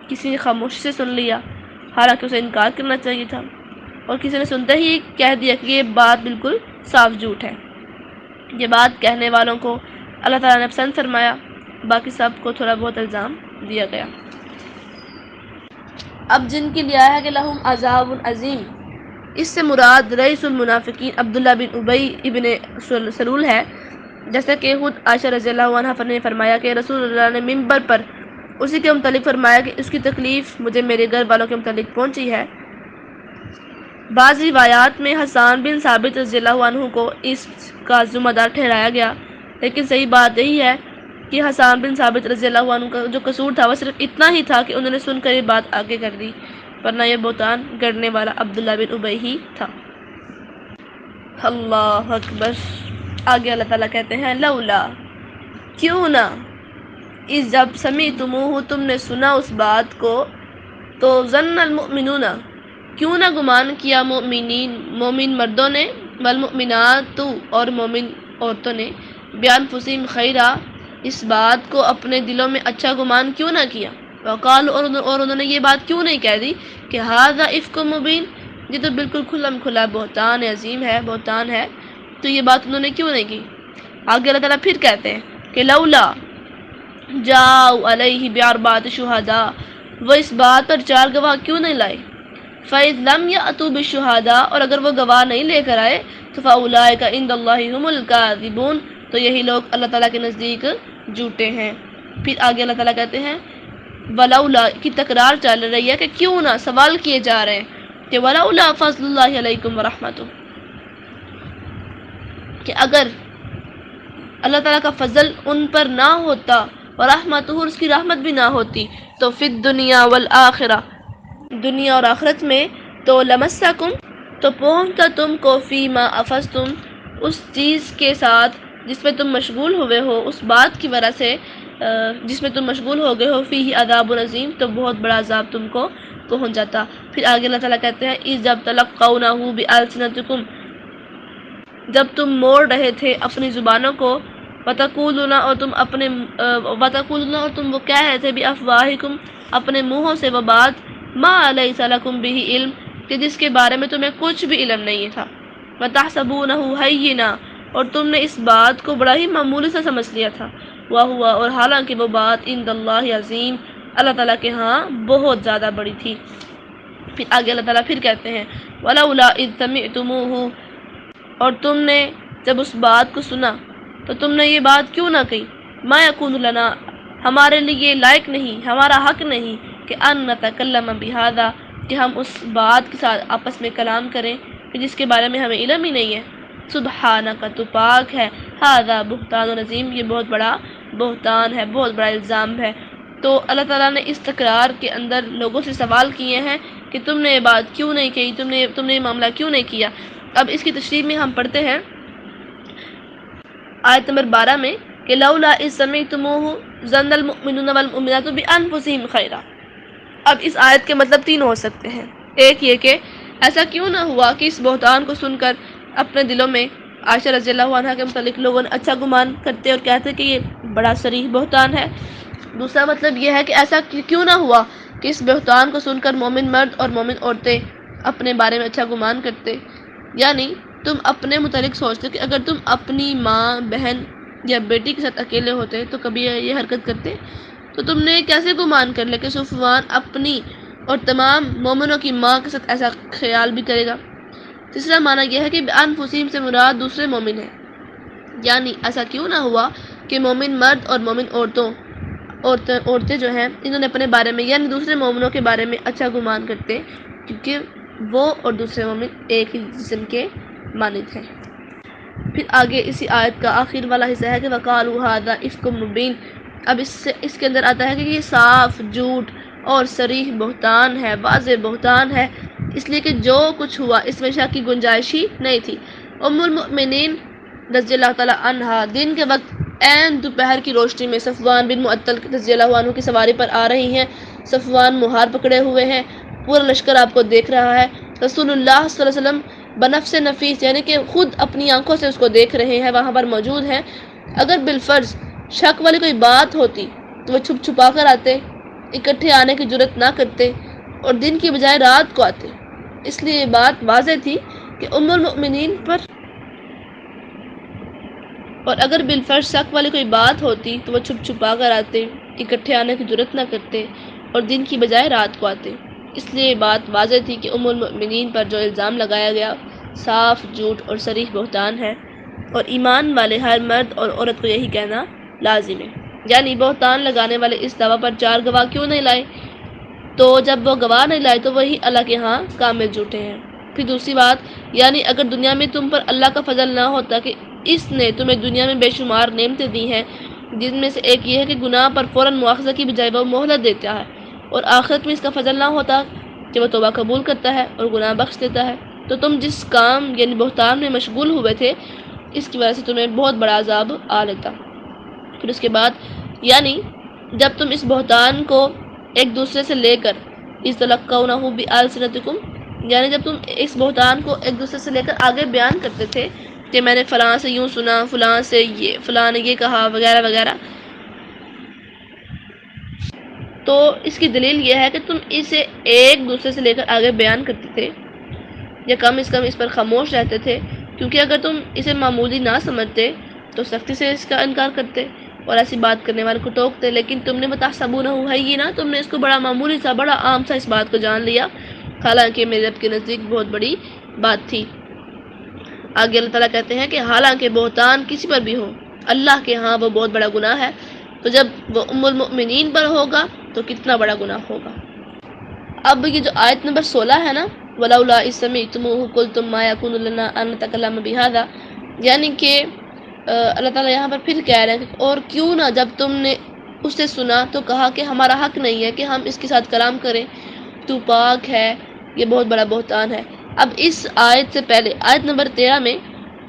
کسی نے خاموشی سے سن لیا حالانکہ اسے انکار کرنا چاہیے تھا، اور کسی نے سنتے ہی کہہ دیا کہ یہ بات بالکل صاف جھوٹ ہے۔ یہ بات کہنے والوں کو اللہ تعالیٰ نے پسند فرمایا، باقی سب کو تھوڑا بہت الزام دیا گیا۔ اب جن کے لیے آیا کہ لہم عذاب عظیم، اس سے مراد رئیس المنافقین عبداللہ بن ابی ابن سلول ہے، جیسا کہ خود عائشہ رضی اللہ عنہ نے فرمایا کہ رسول اللہ نے ممبر پر اسی کے متعلق فرمایا کہ اس کی تکلیف مجھے میرے گھر والوں کے متعلق پہنچی ہے۔ بعض روایات میں حسان بن ثابت رضی اللہ عنہ کو اس کا ذمہ دار ٹھہرایا گیا، لیکن صحیح بات یہی ہے کہ حسان بن ثابت رضی اللہ عنہ کا جو قصور تھا وہ صرف اتنا ہی تھا کہ انہوں نے سن کر یہ بات آگے کر دی، ورنہ یہ بہتان گڑنے والا عبداللہ بن ابی ہی تھا۔ اللہ اکبر۔ آگے اللہ تعالیٰ کہتے ہیں لولا، کیوں نہ، اس جب سمعتموہ تم نے سنا اس بات کو، تو ظن المؤمنون، کیوں نہ گمان کیا مومن مردوں نے، والمؤمنات اور مومن عورتوں نے، بانفسہم خیرا، اس بات کو اپنے دلوں میں اچھا گمان کیوں نہ کیا، وقالوا، اور انہوں نے یہ بات کیوں نہیں کہہ دی کہ ھذا افک مبین، یہ تو بالکل کھلم کھلا بہتان عظیم ہے، بہتان ہے، تو یہ بات انہوں نے کیوں نہیں کی۔ آگے اللہ تعالیٰ پھر کہتے ہیں کہ لولا جاؤ علیہ باربعۃ شہداء، وہ اس بات پر 4 گواہ کیوں نہیں لائے، فَإِذْ لَمْ يَأْتُوا بِالشُّهَدَاء، اور اگر وہ گواہ نہیں لے کر آئے تو فَأُولَٰئِكَ عِندَ اللَّهِ هُمُ الْكَاذِبُونَ، تو یہی لوگ اللہ تعالیٰ کے نزدیک جھوٹے ہیں۔ پھر آگے اللہ تعالیٰ کہتے ہیں ولولا کی تکرار چل رہی ہے کہ کیوں نہ، سوال کیے جا رہے ہیں کہ ولولا فضل اللہ علیکم ورحمتہ، کہ اگر اللہ تعالیٰ کا فضل ان پر نہ ہوتا اور رحمتہ، اس کی رحمت بھی نہ ہوتی، تو فی الدنیا والآخرہ، دنیا اور آخرت میں، تو لمسکم، تو پہنچتا تم کو فیما افضتم، اس چیز کے ساتھ جس میں تم مشغول ہوئے ہو، اس بات کی وجہ سے جس میں تم مشغول ہو گئے ہو، فیہ عذاب عظیم، تو بہت بڑا عذاب تم کو پہنچ جاتا۔ پھر آگے اللہ تعالیٰ کہتے ہیں اذ جب تلقونہ بألسنتکم، جب تم موڑ رہے تھے اپنی زبانوں کو، وتقولون، اور تم وہ کہہ رہے تھے بافواہکم، اپنے منہوں سے وہ بات، ما لیس لکم بہ علم، کہ جس کے بارے میں تمہیں کچھ بھی علم نہیں تھا، وتحسبونہ ہینا، اور تم نے اس بات کو بڑا ہی معمولی سا سمجھ لیا تھا، وہو، اور حالانکہ وہ بات عند اللہ عظیم، اللہ تعالیٰ کے ہاں بہت زیادہ بڑی تھی۔ پھر آگے اللہ تعالیٰ پھر کہتے ہیں ولولا اذ سمعتموہ، اور تم نے جب اس بات کو سنا تو تم نے یہ بات کیوں نہ کہی، ما یکون لنا، ہمارے لیے لائق نہیں، ہمارا حق نہیں کہ ان نتکلم بہذا، کہ ہم اس بات کے ساتھ آپس میں کلام کریں کہ جس کے بارے میں ہمیں علم ہی نہیں ہے، سبحانک، تو پاک ہے، ھذا بہتان عظیم، یہ بہت بڑا بہتان ہے، بہت بڑا الزام ہے۔ تو اللہ تعالیٰ نے اس تکرار کے اندر لوگوں سے سوال کیے ہیں کہ تم نے یہ بات کیوں نہیں کہی، تم نے یہ معاملہ کیوں نہیں کیا۔ اب اس کی تشریح میں ہم پڑھتے ہیں آیت نمبر 12 میں کہ لولا اذ سمعتموہ ظن المؤمنون والمؤمنات بانفسہم خیرا۔ اب اس آیت کے مطلب 3 ہو سکتے ہیں۔ ایک یہ کہ ایسا کیوں نہ ہوا کہ اس بہتان کو سن کر اپنے دلوں میں عائشہ رضی اللہ عنہ کے متعلق لوگوں نے اچھا گمان کرتے اور کہتے کہ یہ بڑا صریح بہتان ہے۔ دوسرا مطلب یہ ہے کہ ایسا کیوں نہ ہوا کہ اس بہتان کو سن کر مومن مرد اور مومن عورتیں اپنے بارے میں اچھا گمان کرتے، یعنی تم اپنے متعلق سوچتے کہ اگر تم اپنی ماں، بہن یا بیٹی کے ساتھ اکیلے ہوتے تو کبھی یہ حرکت کرتے، تو تم نے کیسے گمان کر لیا کہ صفوان اپنی اور تمام مومنوں کی ماں کے ساتھ ایسا خیال بھی کرے گا۔ تیسرا معنی یہ ہے کہ بانفسہم سے مراد دوسرے مومن ہیں، یعنی ایسا کیوں نہ ہوا کہ مومن مرد اور مومن عورتیں جو ہیں انہوں نے اپنے بارے میں، یعنی دوسرے مومنوں کے بارے میں اچھا گمان کرتے، کیونکہ وہ اور دوسرے مومن ایک ہی جسم کے مانند ہیں۔ پھر آگے اسی آیت کا آخر والا حصہ ہے کہ وقالوا ھذا افک مبین۔ اب اس کے اندر آتا ہے کہ یہ صاف جھوٹ اور صریح بہتان ہے، واضح بہتان ہے، اس لیے کہ جو کچھ ہوا اس میں شک کی گنجائش ہی نہیں تھی۔ ام المؤمنین رضی اللہ تعالیٰ عنہا دن کے وقت عین دوپہر کی روشنی میں صفوان بن معطل رضی اللہ عنہ کی سواری پر آ رہی ہیں۔ صفوان مہار پکڑے ہوئے ہیں، پورا لشکر آپ کو دیکھ رہا ہے۔ رسول اللہ صلی اللہ علیہ وسلم بنفس نفیس، یعنی کہ خود اپنی آنکھوں سے اس کو دیکھ رہے ہیں، وہاں پر موجود ہیں۔ اگر بالفرض شک والی کوئی بات ہوتی تو وہ چھپ چھپا کر آتے، اکٹھے آنے کی جرت نہ کرتے اور دن کی بجائے رات کو آتے۔ اس لیے یہ بات واضح تھی کہ ام المؤمنین پر، اور اگر بالفرض شک والی کوئی بات ہوتی تو وہ چھپ چھپا کر آتے، اکٹھے آنے کی جرت نہ کرتے اور دن کی بجائے رات کو آتے۔ اس لیے یہ بات واضح تھی کہ ام المؤمنین پر جو الزام لگایا گیا صاف جھوٹ اور صریح بہتان ہے، اور ایمان والے ہر مرد اور عورت کو یہی کہنا لازم ہے۔ یعنی بہتان لگانے والے اس دعویٰ پر 4 گواہ کیوں نہیں لائے؟ تو جب وہ گواہ نہیں لائے تو وہی اللہ کے ہاں کامل جھوٹے ہیں۔ پھر دوسری بات، یعنی اگر دنیا میں تم پر اللہ کا فضل نہ ہوتا کہ اس نے تمہیں دنیا میں بے شمار نعمتیں دی ہیں، جن میں سے ایک یہ ہے کہ گناہ پر فوراً مواخذہ کی بجائے وہ مہلت دیتا ہے، اور آخرت میں اس کا فضل نہ ہوتا کہ وہ توبہ قبول کرتا ہے اور گناہ بخش دیتا ہے، تو تم جس کام یعنی بہتان میں مشغول ہوئے تھے اس کی وجہ سے تمہیں بہت بڑا عذاب آ لیتا۔ پھر اس کے بعد، یعنی جب تم اس بہتان کو ایک دوسرے سے لے کر اِذْتَلَقَّوْنَهُ بِأَلْسِنَتِكُمْ، یعنی جب تم اس بہتان کو ایک دوسرے سے لے کر آگے بیان کرتے تھے کہ میں نے فلاں سے یوں سنا، فلاں سے یہ، فلاں نے یہ کہا وغیرہ وغیرہ، تو اس کی دلیل یہ ہے کہ تم اسے ایک دوسرے سے لے کر آگے بیان کرتے تھے یا کم از کم اس پر خاموش رہتے تھے، کیونکہ اگر تم اسے معمولی نہ سمجھتے تو سختی سے اس کا انکار کرتے اور ایسی بات کرنے والے کو ٹوکتے، لیکن تم نے وَتَحْسَبُونَهُ هَيِّنًا، تم نے اس کو بڑا معمولی سا، بڑا عام سا اس بات کو جان لیا، حالانکہ میرے رب کے نزدیک بہت بڑی بات تھی۔ آگے اللہ تعالیٰ کہتے ہیں کہ حالانکہ بہتان کسی پر بھی ہو، اللہ کے ہاں وہ بہت بڑا گناہ ہے، تو جب وہ ام المؤمنین پر ہوگا تو کتنا بڑا گناہ ہوگا۔ اب یہ جو آیت نمبر 16 ہے نا، وَلَوْلَا إِذْ سَمِعْتُمُوهُ قُلْتُم مَّا يَكُونُ لَنَا أَن نَّتَكَلَّمَ بِهَٰذَا، یعنی کہ اللہ تعالیٰ یہاں پر پھر کہہ رہے ہیں کہ اور کیوں نہ جب تم نے اسے سنا تو کہا کہ ہمارا حق نہیں ہے کہ ہم اس کے ساتھ کلام کریں، تو پاک ہے، یہ بہت بڑا بہتان ہے۔ اب اس آیت سے پہلے آیت نمبر 13 میں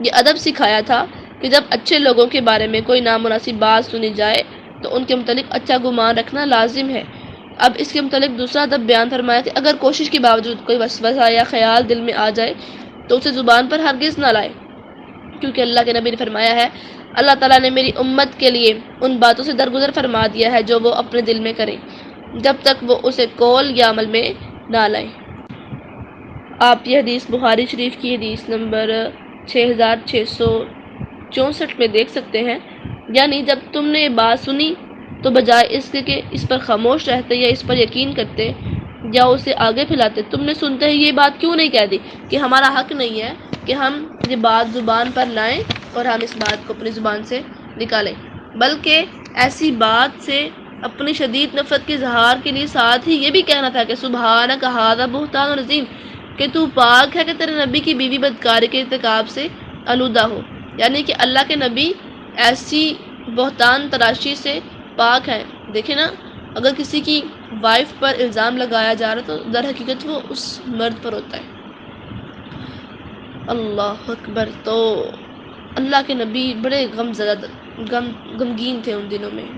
یہ ادب سکھایا تھا کہ جب اچھے لوگوں کے بارے میں کوئی نامناسب بات سنی جائے تو ان کے متعلق اچھا گمان رکھنا لازم ہے۔ اب اس کے متعلق دوسرا ادب بیان فرمایا کہ اگر کوشش کے باوجود کوئی وسوسہ یا خیال دل میں آ جائے تو اسے زبان پر ہرگز نہ لائے، کیونکہ اللہ کے نبی نے فرمایا ہے، اللہ تعالیٰ نے میری امت کے لیے ان باتوں سے درگزر فرما دیا ہے جو وہ اپنے دل میں کریں، جب تک وہ اسے قول یا عمل میں نہ لائیں۔ آپ یہ حدیث بخاری شریف کی حدیث نمبر 6664 میں دیکھ سکتے ہیں۔ یعنی جب تم نے یہ بات سنی تو بجائے اس کے کہ اس پر خاموش رہتے یا اس پر یقین کرتے یا اسے آگے پھیلاتے، تم نے سنتے ہی یہ بات کیوں نہیں کہہ دی کہ ہمارا حق نہیں ہے کہ ہم یہ بات زبان پر لائیں اور ہم اس بات کو اپنی زبان سے نکالیں، بلکہ ایسی بات سے اپنی شدید نفرت کے اظہار کے لیے ساتھ ہی یہ بھی کہنا تھا کہ سبحانک ھذا بہتان عظیم، کہ تو پاک ہے کہ تیرے نبی کی بیوی بدکاری کے ارتکاب سے آلودہ ہو، یعنی کہ اللہ کے نبی ایسی بہتان تراشی سے پاک ہیں۔ دیکھیں نا، اگر کسی کی وائف پر الزام لگایا جا رہا تو در حقیقت وہ اس مرد پر ہوتا ہے۔ اللہ اکبر۔ تو اللہ کے نبی بڑے غمگین تھے ان دنوں میں،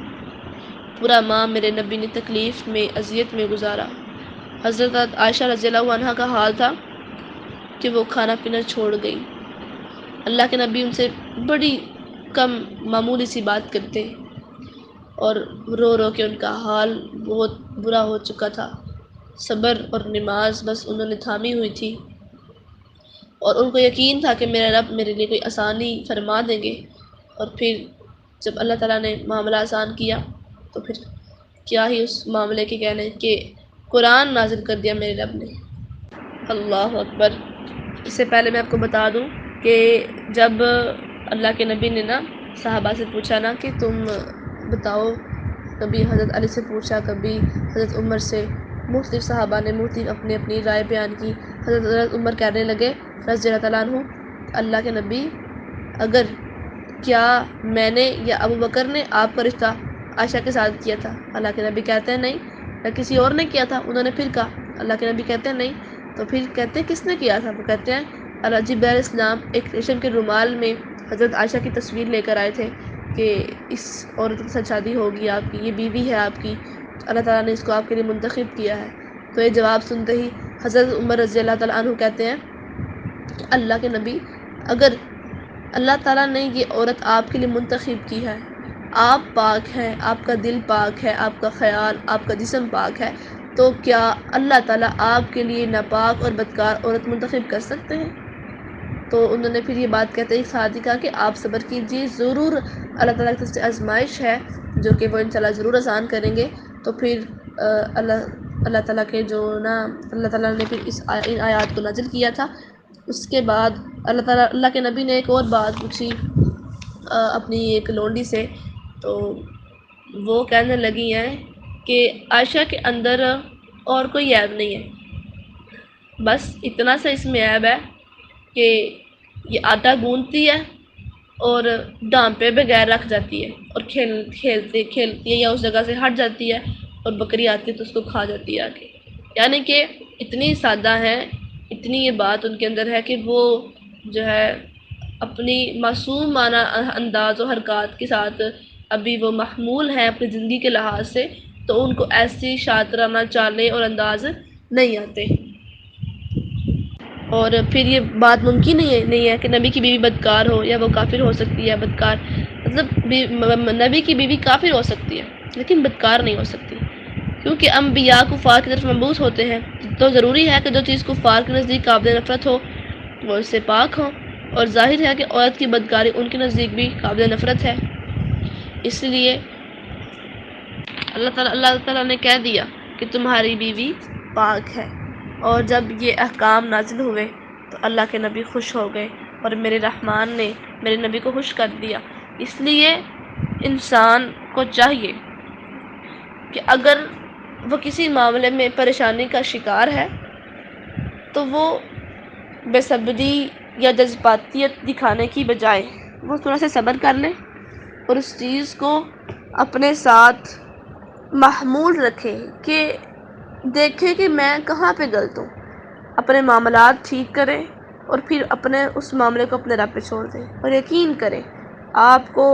پورا ماہ میرے نبی نے تکلیف میں، اذیت میں گزارا۔ حضرت عائشہ رضی اللہ عنہا کا حال تھا کہ وہ کھانا پینا چھوڑ گئی، اللہ کے نبی ان سے بڑی کم معمولی سی بات کرتے اور رو رو کے ان کا حال بہت برا ہو چکا تھا۔ صبر اور نماز بس انہوں نے تھامی ہوئی تھی، اور ان کو یقین تھا کہ میرا رب میرے لیے کوئی آسانی فرما دیں گے، اور پھر جب اللہ تعالیٰ نے معاملہ آسان کیا تو پھر کیا ہی اس معاملے کے کہنے کہ قرآن نازل کر دیا میرے رب نے۔ اللہ اکبر۔ اس سے پہلے میں آپ کو بتا دوں کہ جب اللہ کے نبی نے نا صحابہ سے پوچھا نا کہ تم بتاؤ، کبھی حضرت علی سے پوچھا، کبھی حضرت عمر سے، مختلف صحابہ نے مختلف اپنی اپنی رائے بیان کی۔ حضرت عمر کہنے لگے رضی اللہ تعالیٰ عنہ، اللہ کے نبی، اگر کیا میں نے یا ابو بکر نے آپ کا رشتہ عائشہ کے ساتھ کیا تھا؟ اللہ کے نبی کہتے ہیں نہیں۔ یا کسی اور نے کیا تھا؟ انہوں نے پھر کہا، اللہ کے نبی کہتے ہیں نہیں۔ تو پھر کہتے ہیں کس نے کیا تھا؟ وہ کہتے ہیں جبرائیل علیہ السلام ایک ریشم کے رومال میں حضرت عائشہ کی تصویر لے کر آئے تھے کہ اس عورت کے ساتھ شادی ہوگی آپ کی، یہ بیوی ہے آپ کی، اللہ تعالیٰ نے اس کو آپ کے لیے منتخب کیا ہے۔ تو یہ جواب سنتے ہی حضرت عمر رضی اللہ تعالیٰ عنہ کہتے ہیں کہ اللہ کے نبی، اگر اللہ تعالیٰ نے یہ عورت آپ کے لیے منتخب کی ہے، آپ پاک ہیں، آپ کا دل پاک ہے، آپ کا خیال، آپ کا جسم پاک ہے، تو کیا اللہ تعالیٰ آپ کے لیے ناپاک اور بدکار عورت منتخب کر سکتے ہیں؟ تو انہوں نے پھر یہ بات کہتے ہی ساتھ ہی کہا کہ آپ صبر کیجیے، ضرور اللہ تعالیٰ کی طرف سے آزمائش ہے جو کہ وہ انشاءاللہ ضرور آسان کریں گے۔ تو پھر اللہ تعالیٰ کے جو نا اللہ تعالیٰ نے پھر ان آیات کو نازل کیا تھا۔ اس کے بعد اللہ کے نبی نے ایک اور بات پوچھی اپنی ایک لونڈی سے، تو وہ کہنے لگی ہیں کہ عائشہ کے اندر اور کوئی عیب نہیں ہے، بس اتنا سا اس میں عیب ہے کہ یہ آٹا گوندتی ہے اور ڈام پہ بغیر رکھ جاتی ہے اور کھیلتی ہے یا اس جگہ سے ہٹ جاتی ہے اور بکری آتی ہے تو اس کو کھا جاتی ہے آ کے۔ یعنی کہ اتنی سادہ ہے، اتنی یہ بات ان کے اندر ہے کہ وہ جو ہے اپنی معصومانہ انداز و حرکات کے ساتھ ابھی وہ محمول ہیں اپنی زندگی کے لحاظ سے، تو ان کو ایسی شاطرانہ چالیں اور انداز نہیں آتے۔ اور پھر یہ بات ممکن نہیں ہے کہ نبی کی بیوی بدکار ہو یا وہ کافر ہو سکتی ہے۔ بدکار مطلب نبی کی بیوی کافر ہو سکتی ہے لیکن بدکار نہیں ہو سکتی، کیونکہ انبیاء کفار کی طرف مبعوث ہوتے ہیں، تو ضروری ہے کہ جو چیز کفار کے نزدیک قابل نفرت ہو وہ اس سے پاک ہو، اور ظاہر ہے کہ عورت کی بدکاری ان کے نزدیک بھی قابل نفرت ہے۔ اس لیے اللہ تعالیٰ نے کہہ دیا کہ تمہاری بیوی پاک ہے، اور جب یہ احکام نازل ہوئے تو اللہ کے نبی خوش ہو گئے اور میرے رحمان نے میرے نبی کو خوش کر دیا۔ اس لیے انسان کو چاہیے کہ اگر وہ کسی معاملے میں پریشانی کا شکار ہے تو وہ بے صبری یا جذباتیت دکھانے کی بجائے وہ تھوڑا سا صبر کر لے اور اس چیز کو اپنے ساتھ محمول رکھے کہ دیکھے کہ میں کہاں پہ غلط ہوں، اپنے معاملات ٹھیک کرے اور پھر اپنے اس معاملے کو اپنے رب پہ چھوڑ دیں، اور یقین کریں آپ کو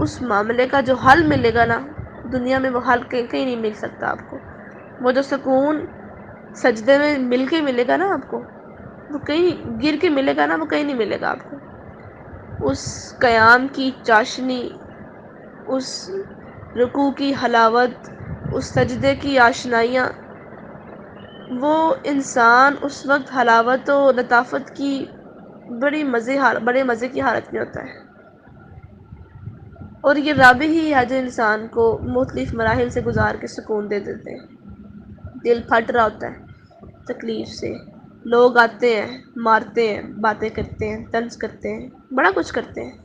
اس معاملے کا جو حل ملے گا نا، دنیا میں وہ حل کہیں نہیں مل سکتا آپ کو۔ وہ جو سکون سجدے میں مل کے ملے گا نا آپ کو، وہ کہیں گر کے ملے گا نا، وہ کہیں نہیں ملے گا آپ کو۔ اس قیام کی چاشنی، اس رکوع کی حلاوت، اس سجدے کی آشنائیاں، وہ انسان اس وقت حلاوت و لطافت کی بڑے مزے کی حالت میں ہوتا ہے، اور یہ رب ہی ہے جو انسان کو مختلف مراحل سے گزار کے سکون دے دیتے ہیں۔ دل پھٹ رہا ہوتا ہے تکلیف سے، لوگ آتے ہیں، مارتے ہیں، باتیں کرتے ہیں، طنز کرتے ہیں، بڑا کچھ کرتے ہیں،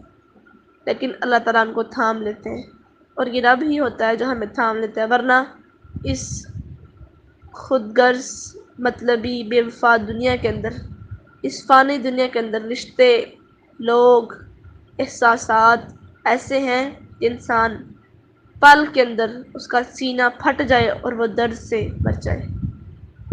لیکن اللہ تعالیٰ ان کو تھام لیتے ہیں، اور یہ رب ہی ہوتا ہے جو ہمیں تھام لیتا ہے، ورنہ اس خود غرض مطلبی بے وفا دنیا کے اندر، اس فانی دنیا کے اندر رشتے، لوگ، احساسات ایسے ہیں کہ انسان پل کے اندر اس کا سینہ پھٹ جائے اور وہ درد سے مر جائے،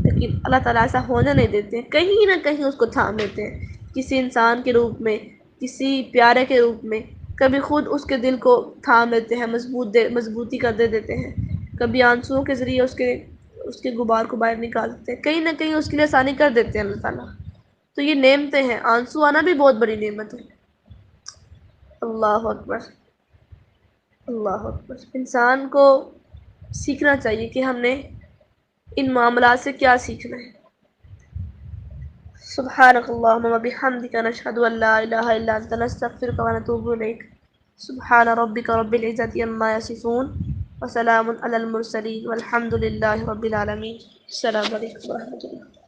لیکن اللہ تعالیٰ ایسا ہونے نہیں دیتے، کہیں نہ کہیں اس کو تھام لیتے ہیں، کسی انسان کے روپ میں، کسی پیارے کے روپ میں، کبھی خود اس کے دل کو تھام لیتے ہیں، مضبوطی کر دیتے ہیں، کبھی آنسوؤں کے ذریعے اس کے غبار کو باہر نکال دیتے ہیں، کہیں نہ کہیں اس کے لیے آسانی کر دیتے ہیں اللہ تعالیٰ۔ تو یہ نعمتیں ہیں، آنسو آنا بھی بہت بڑی نعمت ہے۔ اللہ اکبر، اللہ اکبر۔ انسان کو سیکھنا چاہیے کہ ہم نے ان معاملات سے کیا سیکھنا ہے۔ سبحانک اللہم و بحمدک، نشہد ان لا الہ الا انت، نستغفرک و نتوب الیک۔ سبحان ربک رب العزۃ عما یصفون وسلام علی المرسلین والحمد للہ رب العالمین۔ السلام علیکم و رحمۃ اللہ۔